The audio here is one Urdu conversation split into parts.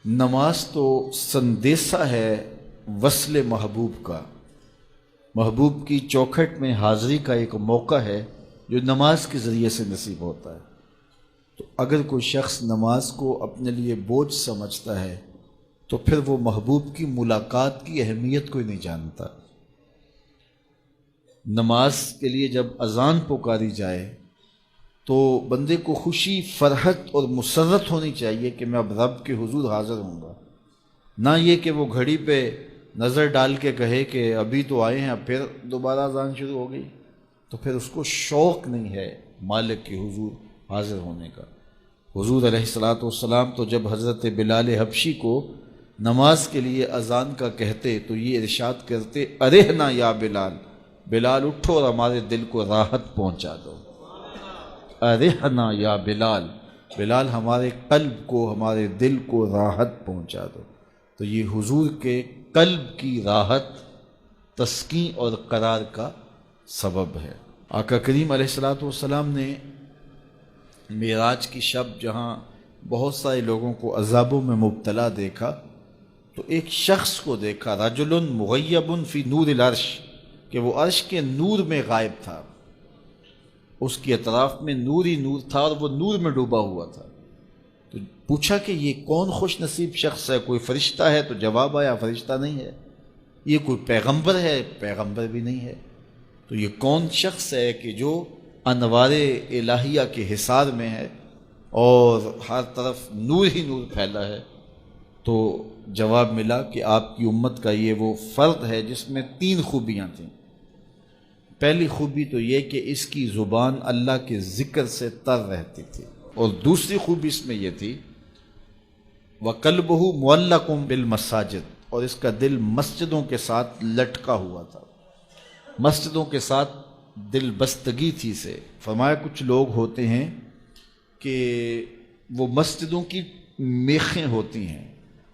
نماز تو سندیسہ ہے وصل محبوب کا، محبوب کی چوکھٹ میں حاضری کا ایک موقع ہے جو نماز کے ذریعے سے نصیب ہوتا ہے۔ تو اگر کوئی شخص نماز کو اپنے لیے بوجھ سمجھتا ہے تو پھر وہ محبوب کی ملاقات کی اہمیت کو ہی نہیں جانتا۔ نماز کے لیے جب اذان پکاری جائے تو بندے کو خوشی، فرحت اور مسرت ہونی چاہیے کہ میں اب رب کے حضور حاضر ہوں گا، نہ یہ کہ وہ گھڑی پہ نظر ڈال کے کہے کہ ابھی تو آئے ہیں اب پھر دوبارہ اذان شروع ہو گئی، تو پھر اس کو شوق نہیں ہے مالک کے حضور حاضر ہونے کا۔ حضور علیہ الصلاۃ والسلام تو جب حضرت بلال حبشی کو نماز کے لیے اذان کا کہتے تو یہ ارشاد کرتے، ارحنا یا بلال، بلال اٹھو اور ہمارے دل کو راحت پہنچا دو۔ ارحنا یا بلال، بلال ہمارے قلب کو، ہمارے دل کو راحت پہنچا دو۔ تو یہ حضور کے قلب کی راحت، تسکین اور قرار کا سبب ہے۔ آقا کریم علیہ الصلاۃ والسلام نے معراج کی شب جہاں بہت سارے لوگوں کو عذابوں میں مبتلا دیکھا تو ایک شخص کو دیکھا، رجل مغیب فی نور العرش، کہ وہ عرش کے نور میں غائب تھا، اس کے اطراف میں نور ہی نور تھا اور وہ نور میں ڈوبا ہوا تھا۔ تو پوچھا کہ یہ کون خوش نصیب شخص ہے؟ کوئی فرشتہ ہے؟ تو جواب آیا فرشتہ نہیں ہے۔ یہ کوئی پیغمبر ہے؟ پیغمبر بھی نہیں ہے۔ تو یہ کون شخص ہے کہ جو انوار الہیہ کے حصار میں ہے اور ہر طرف نور ہی نور پھیلا ہے؟ تو جواب ملا کہ آپ کی امت کا یہ وہ فرد ہے جس میں 3 خوبیاں تھیں۔ پہلی خوبی تو یہ کہ اس کی زبان اللہ کے ذکر سے تر رہتی تھی، اور دوسری خوبی اس میں یہ تھی، وَقَلْبُهُ مُعَلَّقٌ بِالْمَسَاجِدِ، اور اس کا دل مسجدوں کے ساتھ لٹکا ہوا تھا، مسجدوں کے ساتھ دل بستگی تھی سے۔ فرمایا کچھ لوگ ہوتے ہیں کہ وہ مسجدوں کی میخیں ہوتی ہیں،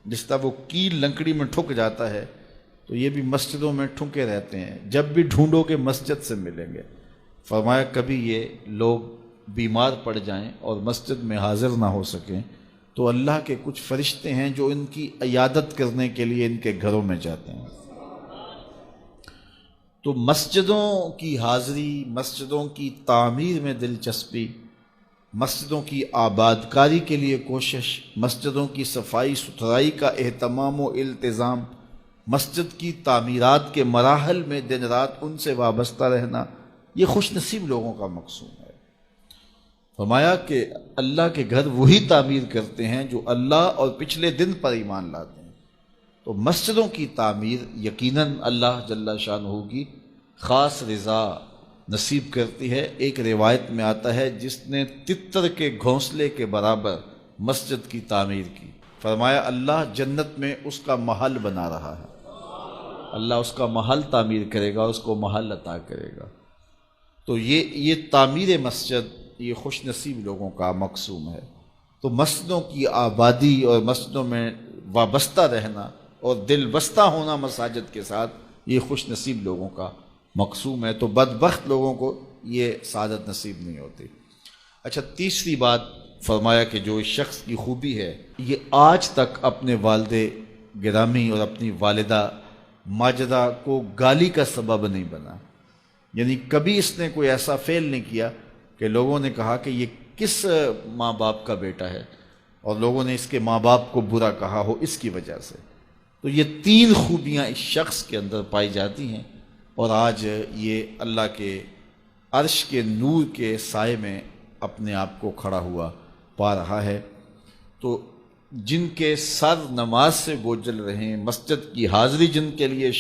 جس طرح وہ کیل لکڑی میں ٹھک جاتا ہے تو یہ بھی مسجدوں میں ٹھکے رہتے ہیں، جب بھی ڈھونڈو گے مسجد سے ملیں گے۔ فرمایا کبھی یہ لوگ بیمار پڑ جائیں اور مسجد میں حاضر نہ ہو سکیں تو اللہ کے کچھ فرشتے ہیں جو ان کی عیادت کرنے کے لیے ان کے گھروں میں جاتے ہیں۔ تو مسجدوں کی حاضری، مسجدوں کی تعمیر میں دلچسپی، مسجدوں کی آباد کاری کے لیے کوشش، مسجدوں کی صفائی ستھرائی کا اہتمام و التزام، مسجد کی تعمیرات کے مراحل میں دن رات ان سے وابستہ رہنا، یہ خوش نصیب لوگوں کا مقصود ہے۔ فرمایا کہ اللہ کے گھر وہی تعمیر کرتے ہیں جو اللہ اور پچھلے دن پر ایمان لاتے ہیں۔ تو مسجدوں کی تعمیر یقیناً اللہ جل شانہ کی خاص رضا نصیب کرتی ہے۔ ایک روایت میں آتا ہے جس نے تتر کے گھونسلے کے برابر مسجد کی تعمیر کی، فرمایا اللہ جنت میں اس کا محل بنا رہا ہے، اللہ اس کا محل تعمیر کرے گا، اس کو محل عطا کرے گا۔ تو یہ تعمیر مسجد یہ خوش نصیب لوگوں کا مقصوم ہے۔ تو مسجدوں کی آبادی اور مسجدوں میں وابستہ رہنا اور دل بستہ ہونا مساجد کے ساتھ، یہ خوش نصیب لوگوں کا مقصوم ہے۔ تو بدبخت لوگوں کو یہ سعادت نصیب نہیں ہوتی۔ اچھا، تیسری بات فرمایا کہ جو اس شخص کی خوبی ہے، یہ آج تک اپنے والد گرامی اور اپنی والدہ ماجدہ کو گالی کا سبب نہیں بنا، یعنی کبھی اس نے کوئی ایسا فعل نہیں کیا کہ لوگوں نے کہا کہ یہ کس ماں باپ کا بیٹا ہے اور لوگوں نے اس کے ماں باپ کو برا کہا ہو اس کی وجہ سے۔ تو یہ 3 خوبیاں اس شخص کے اندر پائی جاتی ہیں، اور آج یہ اللہ کے عرش کے نور کے سائے میں اپنے آپ کو کھڑا ہوا پا رہا ہے۔ تو جن کے سر نماز سے بوجھل رہیں، مسجد کی حاضری جن کے لیے